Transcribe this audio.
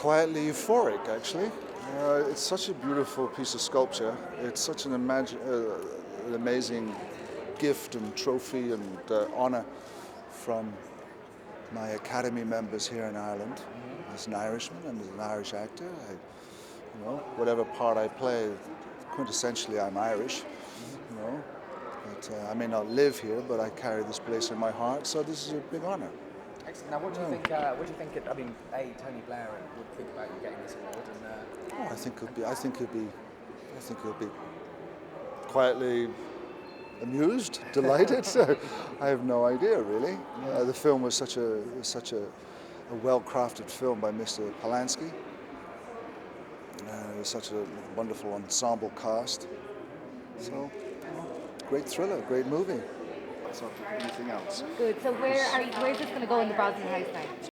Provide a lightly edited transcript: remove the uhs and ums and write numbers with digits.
quietly euphoric, actually. It's such a beautiful piece of sculpture. It's such an amazing gift and trophy and honour from my Academy members here in Ireland. As an Irishman and as an Irish actor, whatever part I play, quintessentially I'm Irish. You know, but I may not live here, but I carry this place in my heart. So this is a big honour. Excellent. Now, what do you think? What do you think? I mean, Tony Blair would think about you getting this award, and I think he'll be quietly amused, delighted. I have no idea really. The film was such a well-crafted film by Mr. Polanski. It was such a wonderful ensemble cast. So, great thriller, great movie. So, anything else? Good. So where's this going to go in the Brosnan house now?